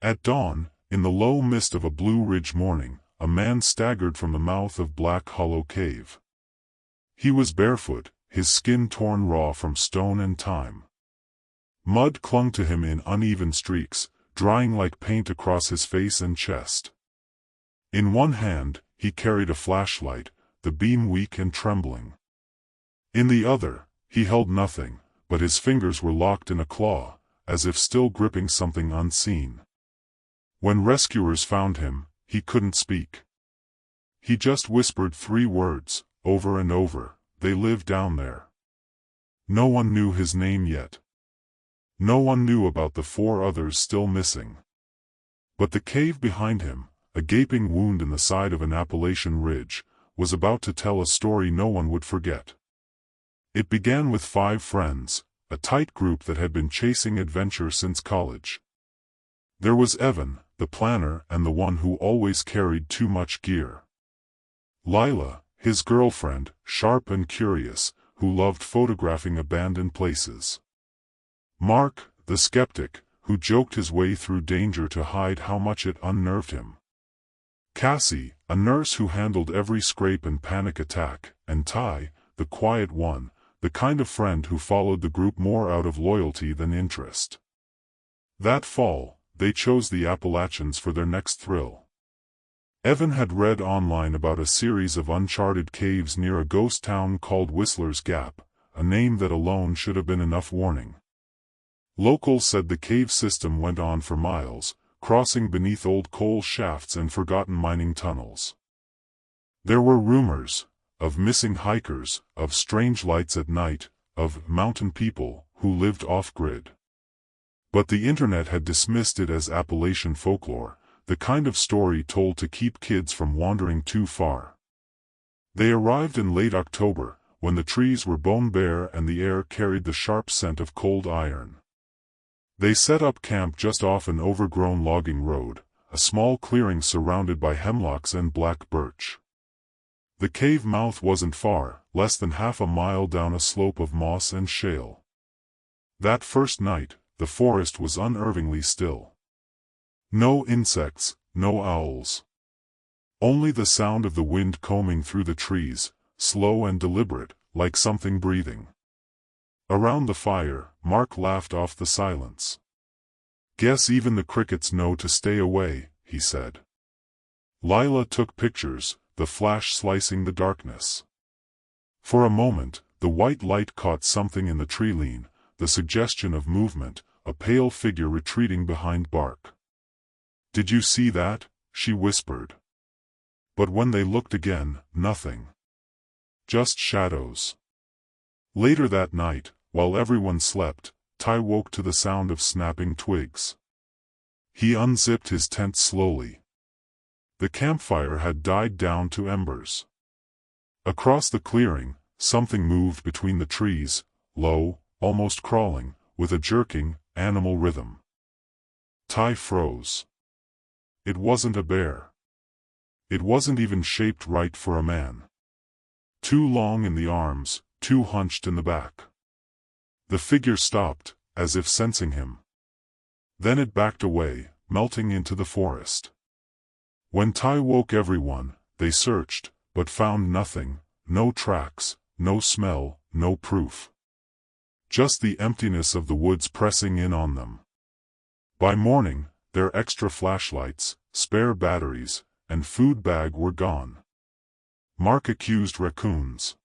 At dawn, in the low mist of a Blue Ridge morning, a man staggered from the mouth of Black Hollow Cave. He was barefoot, his skin torn raw from stone and time. Mud clung to him in uneven streaks, drying like paint across his face and chest. In one hand, he carried a flashlight, the beam weak and trembling. In the other, he held nothing, but his fingers were locked in a claw, as if still gripping something unseen. When rescuers found him, he couldn't speak. He just whispered 3 words, over and over, "They live down there." No one knew his name yet. No one knew about the 4 others still missing. But the cave behind him, a gaping wound in the side of an Appalachian ridge, was about to tell a story no one would forget. It began with 5 friends, a tight group that had been chasing adventure since college. There was Evan, the planner and the one who always carried too much gear. Lila, his girlfriend, sharp and curious, who loved photographing abandoned places. Mark, the skeptic, who joked his way through danger to hide how much it unnerved him. Cassie, a nurse who handled every scrape and panic attack, and Ty, the quiet one, the kind of friend who followed the group more out of loyalty than interest. That fall, they chose the Appalachians for their next thrill. Evan had read online about a series of uncharted caves near a ghost town called Whistler's Gap, a name that alone should have been enough warning. Locals said the cave system went on for miles, crossing beneath old coal shafts and forgotten mining tunnels. There were rumors of missing hikers, of strange lights at night, of mountain people who lived off-grid. But the internet had dismissed it as Appalachian folklore, the kind of story told to keep kids from wandering too far. They arrived in late October, when the trees were bone bare and the air carried the sharp scent of cold iron. They set up camp just off an overgrown logging road, a small clearing surrounded by hemlocks and black birch. The cave mouth wasn't far, less than half a mile down a slope of moss and shale. That first night, the forest was unnervingly still. No insects, no owls. Only the sound of the wind combing through the trees, slow and deliberate, like something breathing. Around the fire, Mark laughed off the silence. "Guess even the crickets know to stay away," he said. Lila took pictures, the flash slicing the darkness. For a moment, the white light caught something in the tree-line, the suggestion of movement, a pale figure retreating behind bark. "Did you see that?" she whispered. But when they looked again, nothing. Just shadows. Later that night, while everyone slept, Ty woke to the sound of snapping twigs. He unzipped his tent slowly. The campfire had died down to embers. Across the clearing, something moved between the trees, low, almost crawling, with a jerking, animal rhythm. Ty froze. It wasn't a bear. It wasn't even shaped right for a man. Too long in the arms, too hunched in the back. The figure stopped, as if sensing him. Then it backed away, melting into the forest. When Ty woke everyone, they searched, but found nothing, no tracks, no smell, no proof. Just the emptiness of the woods pressing in on them. By morning, their extra flashlights, spare batteries, and food bag were gone. Mark accused raccoons.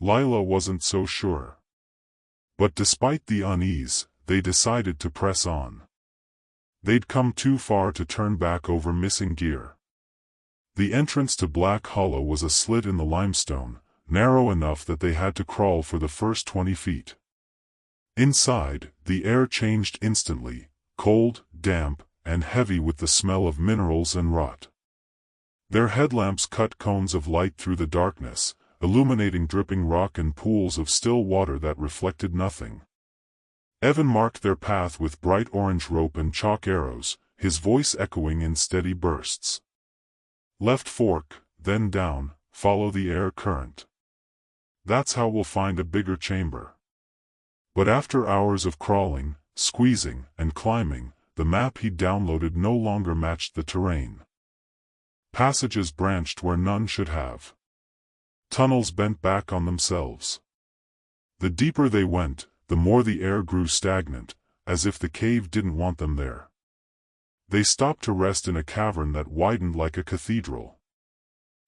Lila wasn't so sure. But despite the unease, they decided to press on. They'd come too far to turn back over missing gear. The entrance to Black Hollow was a slit in the limestone, narrow enough that they had to crawl for the first 20 feet. Inside, the air changed instantly, cold, damp, and heavy with the smell of minerals and rot. Their headlamps cut cones of light through the darkness, illuminating dripping rock and pools of still water that reflected nothing. Evan marked their path with bright orange rope and chalk arrows, his voice echoing in steady bursts. "Left fork, then down, follow the air current. That's how we'll find a bigger chamber." But after hours of crawling, squeezing, and climbing, the map he'd downloaded no longer matched the terrain. Passages branched where none should have. Tunnels bent back on themselves. The deeper they went, the more the air grew stagnant, as if the cave didn't want them there. They stopped to rest in a cavern that widened like a cathedral.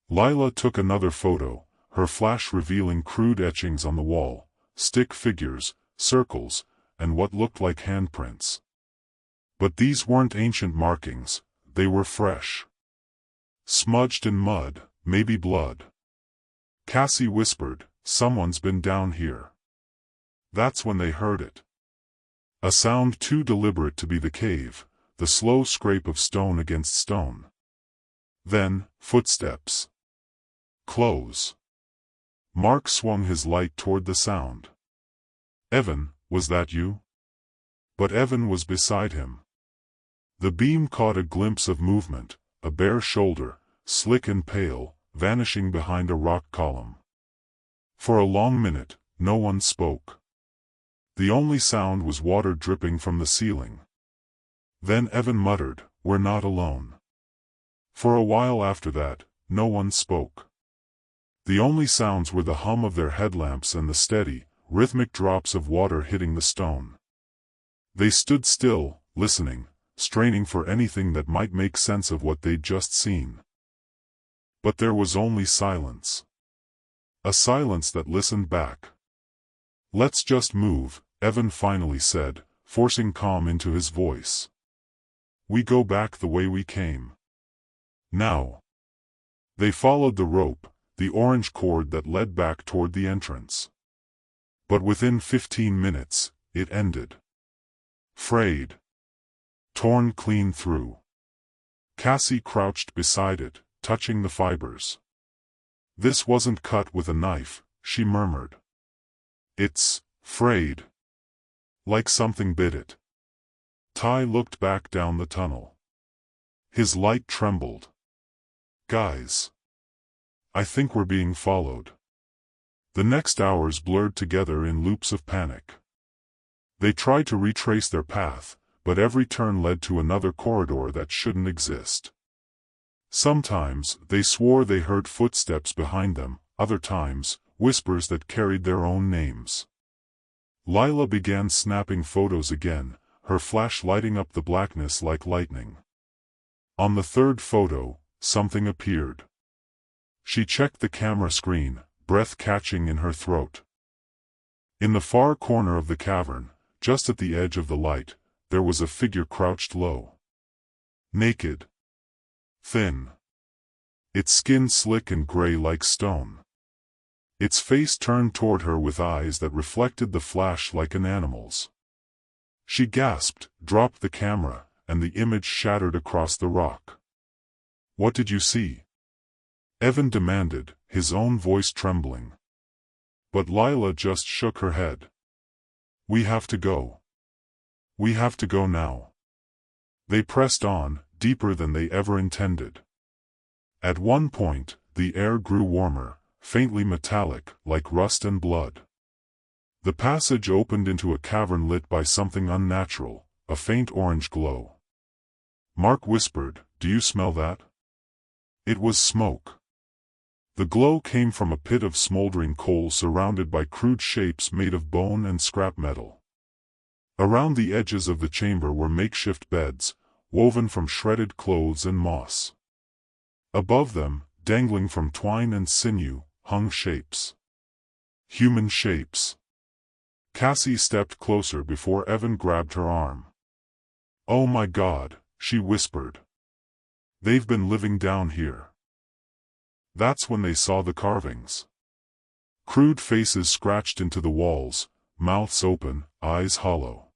Lila took another photo, her flash revealing crude etchings on the wall, stick figures, circles, and what looked like handprints. But these weren't ancient markings, they were fresh. Smudged in mud, maybe blood. Cassie whispered, "Someone's been down here." That's when they heard it. A sound too deliberate to be the cave, the slow scrape of stone against stone. Then, footsteps. Close. Mark swung his light toward the sound. "Evan, was that you?" But Evan was beside him. The beam caught a glimpse of movement, a bare shoulder, slick and pale, vanishing behind a rock column. For a long minute, no one spoke. The only sound was water dripping from the ceiling. Then Evan muttered, "We're not alone." For a while after that, no one spoke. The only sounds were the hum of their headlamps and the steady, rhythmic drops of water hitting the stone. They stood still, listening, straining for anything that might make sense of what they'd just seen. But there was only silence. A silence that listened back. "Let's just move," Evan finally said, forcing calm into his voice. "We go back the way we came. Now." They followed the rope, the orange cord that led back toward the entrance. But within 15 minutes, it ended. Frayed. Torn clean through. Cassie crouched beside it, touching the fibers. "This wasn't cut with a knife," she murmured. "It's frayed. Like something bit it." Ty looked back down the tunnel. His light trembled. "Guys. I think we're being followed." The next hours blurred together in loops of panic. They tried to retrace their path, but every turn led to another corridor that shouldn't exist. Sometimes, they swore they heard footsteps behind them, other times, whispers that carried their own names. Lila began snapping photos again, her flash lighting up the blackness like lightning. On the third photo, something appeared. She checked the camera screen, breath catching in her throat. In the far corner of the cavern, just at the edge of the light, there was a figure crouched low. Naked. Thin. Its skin slick and gray like stone. Its face turned toward her with eyes that reflected the flash like an animal's. She gasped, dropped the camera, and the image shattered across the rock. "What did you see?" Evan demanded, his own voice trembling. But Lila just shook her head. "We have to go. We have to go now." They pressed on, deeper than they ever intended. At one point, the air grew warmer, faintly metallic, like rust and blood. The passage opened into a cavern lit by something unnatural, a faint orange glow. Mark whispered, "Do you smell that?" It was smoke. The glow came from a pit of smoldering coal surrounded by crude shapes made of bone and scrap metal. Around the edges of the chamber were makeshift beds, woven from shredded clothes and moss. Above them, dangling from twine and sinew, hung shapes. Human shapes. Cassie stepped closer before Evan grabbed her arm. "Oh my God," she whispered. "They've been living down here." That's when they saw the carvings. Crude faces scratched into the walls, mouths open, eyes hollow.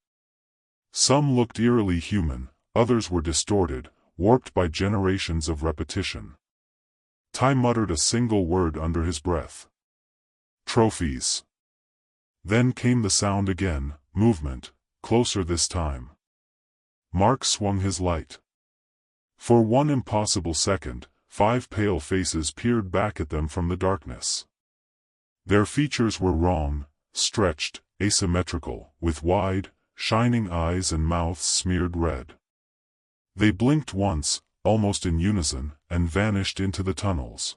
Some looked eerily human, others were distorted, warped by generations of repetition. Ty muttered a single word under his breath. "Trophies." Then came the sound again, movement, closer this time. Mark swung his light. For one impossible second, 5 pale faces peered back at them from the darkness. Their features were wrong, stretched, asymmetrical, with wide, shining eyes and mouths smeared red. They blinked once, almost in unison, and vanished into the tunnels.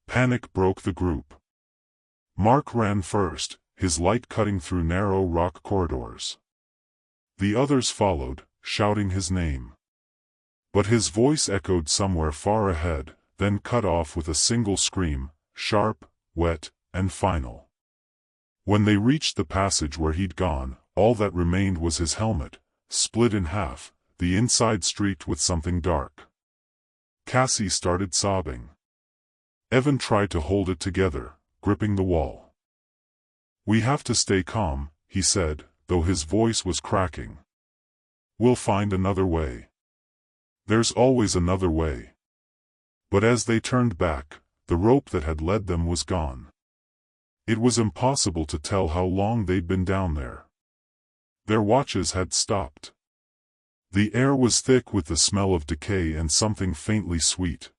Panic broke the group. Mark ran first, his light cutting through narrow rock corridors. The others followed, shouting his name. But his voice echoed somewhere far ahead, then cut off with a single scream, sharp, wet, and final. When they reached the passage where he'd gone, all that remained was his helmet, split in half, the inside streaked with something dark. Cassie started sobbing. Evan tried to hold it together, gripping the wall. "We have to stay calm," he said, though his voice was cracking. "We'll find another way. There's always another way." But as they turned back, the rope that had led them was gone. It was impossible to tell how long they'd been down there. Their watches had stopped. The air was thick with the smell of decay and something faintly sweet.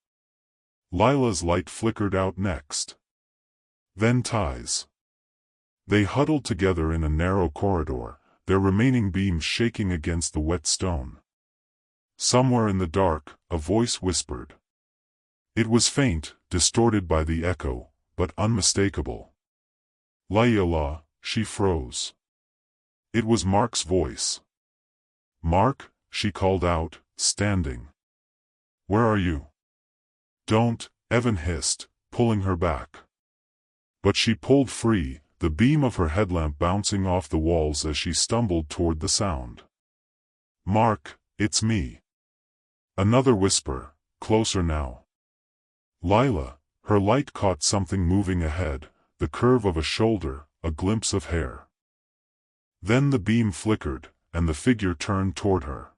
Lila's light flickered out next. Then Ty's. They huddled together in a narrow corridor, their remaining beams shaking against the wet stone. Somewhere in the dark, a voice whispered. It was faint, distorted by the echo, but unmistakable. "Lila," she froze. It was Mark's voice. "Mark," she called out, standing. "Where are you?" "Don't," Evan hissed, pulling her back. But she pulled free, the beam of her headlamp bouncing off the walls as she stumbled toward the sound. "Mark, it's me." Another whisper, closer now. Lila, her light caught something moving ahead, the curve of a shoulder, a glimpse of hair. Then the beam flickered, and the figure turned toward her.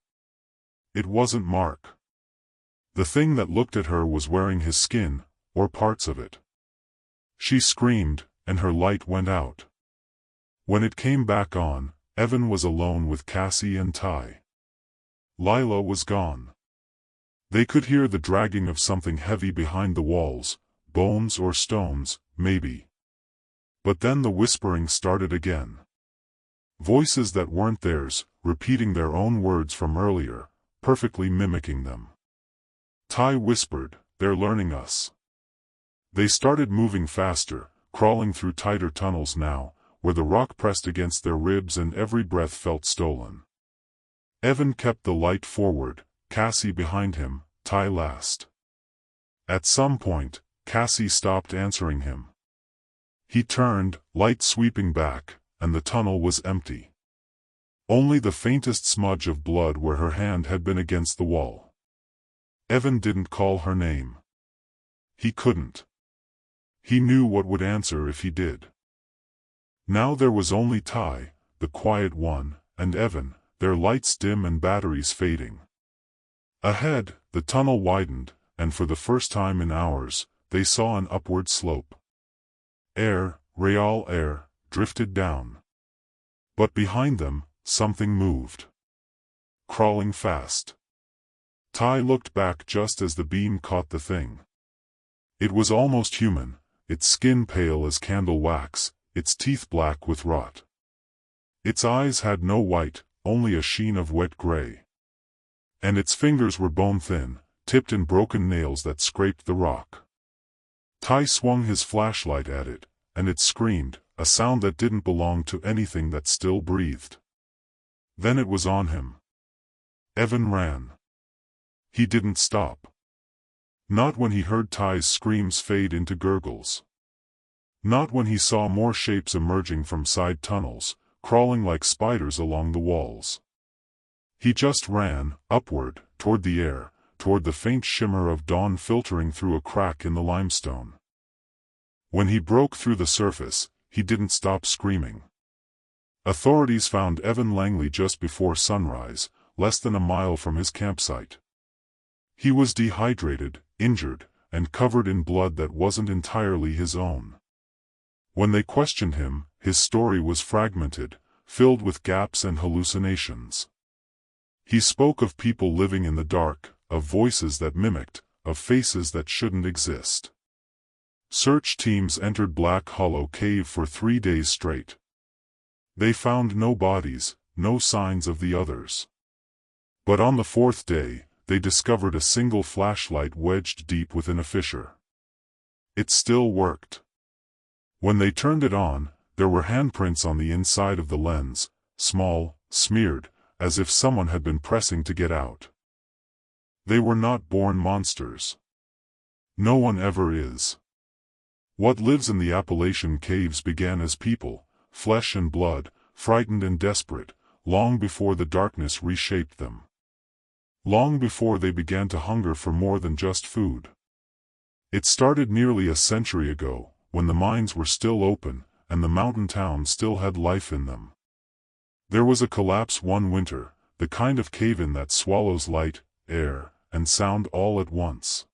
It wasn't Mark. The thing that looked at her was wearing his skin, or parts of it. She screamed, and her light went out. When it came back on, Evan was alone with Cassie and Ty. Lila was gone. They could hear the dragging of something heavy behind the walls, bones or stones, maybe. But then the whispering started again. Voices that weren't theirs, repeating their own words from earlier, perfectly mimicking them. Ty whispered, "They're learning us." They started moving faster, crawling through tighter tunnels now, where the rock pressed against their ribs and every breath felt stolen. Evan kept the light forward, Cassie behind him, Ty last. At some point, Cassie stopped answering him. He turned, light sweeping back, and the tunnel was empty. Only the faintest smudge of blood where her hand had been against the wall. Evan didn't call her name. He couldn't. He knew what would answer if he did. Now there was only Ty, the quiet one, and Evan, their lights dim and batteries fading. Ahead, the tunnel widened, and for the first time in hours, they saw an upward slope. Air, real air, drifted down. But behind them, something moved. Crawling fast. Ty looked back just as the beam caught the thing. It was almost human, its skin pale as candle wax, its teeth black with rot. Its eyes had no white, only a sheen of wet gray. And its fingers were bone-thin, tipped in broken nails that scraped the rock. Ty swung his flashlight at it, and it screamed, a sound that didn't belong to anything that still breathed. Then it was on him. Evan ran. He didn't stop. Not when he heard Ty's screams fade into gurgles. Not when he saw more shapes emerging from side tunnels, crawling like spiders along the walls. He just ran, upward, toward the air, toward the faint shimmer of dawn filtering through a crack in the limestone. When he broke through the surface, he didn't stop screaming. Authorities found Evan Langley just before sunrise, less than a mile from his campsite. He was dehydrated, injured, and covered in blood that wasn't entirely his own. When they questioned him, his story was fragmented, filled with gaps and hallucinations. He spoke of people living in the dark, of voices that mimicked, of faces that shouldn't exist. Search teams entered Black Hollow Cave for 3 days straight. They found no bodies, no signs of the others. But on the fourth day, they discovered a single flashlight wedged deep within a fissure. It still worked. When they turned it on, there were handprints on the inside of the lens, small, smeared, as if someone had been pressing to get out. They were not born monsters. No one ever is. What lives in the Appalachian caves began as people, flesh and blood, frightened and desperate, long before the darkness reshaped them. Long before they began to hunger for more than just food. It started nearly a century ago, when the mines were still open, and the mountain towns still had life in them. There was a collapse one winter, the kind of cave-in that swallows light, air, and sound all at once.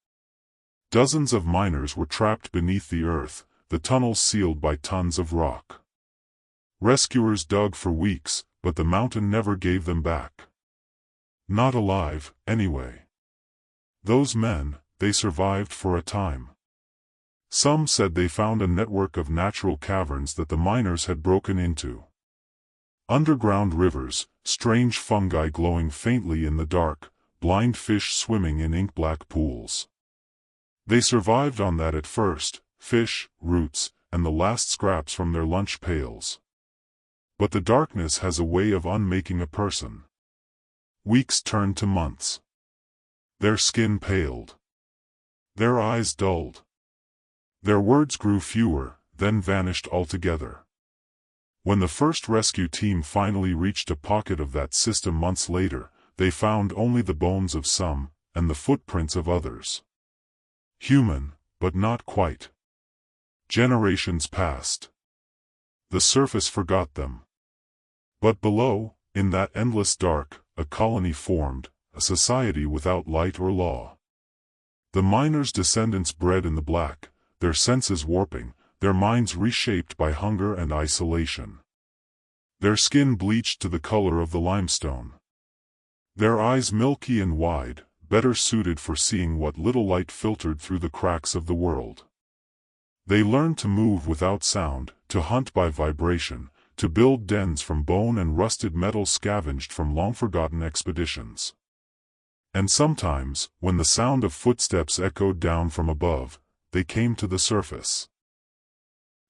Dozens of miners were trapped beneath the earth, the tunnels sealed by tons of rock. Rescuers dug for weeks, but the mountain never gave them back. Not alive, anyway. Those men, they survived for a time. Some said they found a network of natural caverns that the miners had broken into. Underground rivers, strange fungi glowing faintly in the dark, blind fish swimming in ink-black pools. They survived on that at first, fish, roots, and the last scraps from their lunch pails. But the darkness has a way of unmaking a person. Weeks turned to months. Their skin paled. Their eyes dulled. Their words grew fewer, then vanished altogether. When the first rescue team finally reached a pocket of that system months later, they found only the bones of some, and the footprints of others. Human, but not quite. Generations passed. The surface forgot them. But below, in that endless dark, a colony formed, a society without light or law. The miners' descendants bred in the black, their senses warping, their minds reshaped by hunger and isolation. Their skin bleached to the color of the limestone. Their eyes milky and wide, better suited for seeing what little light filtered through the cracks of the world. They learned to move without sound, to hunt by vibration, to build dens from bone and rusted metal scavenged from long-forgotten expeditions. And sometimes, when the sound of footsteps echoed down from above, they came to the surface.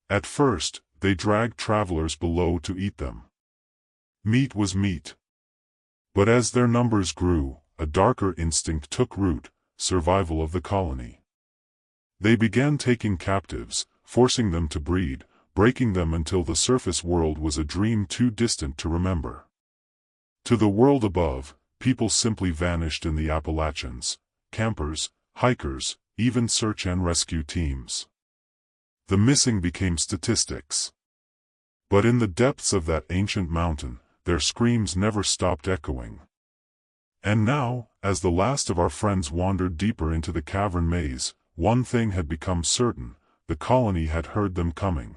At first, they dragged travelers below to eat them. Meat was meat. But as their numbers grew, a darker instinct took root, survival of the colony. They began taking captives, forcing them to breed, breaking them until the surface world was a dream too distant to remember. To the world above, people simply vanished in the Appalachians, campers, hikers, even search and rescue teams. The missing became statistics. But in the depths of that ancient mountain, their screams never stopped echoing. And now, as the last of our friends wandered deeper into the cavern maze, one thing had become certain: the colony had heard them coming.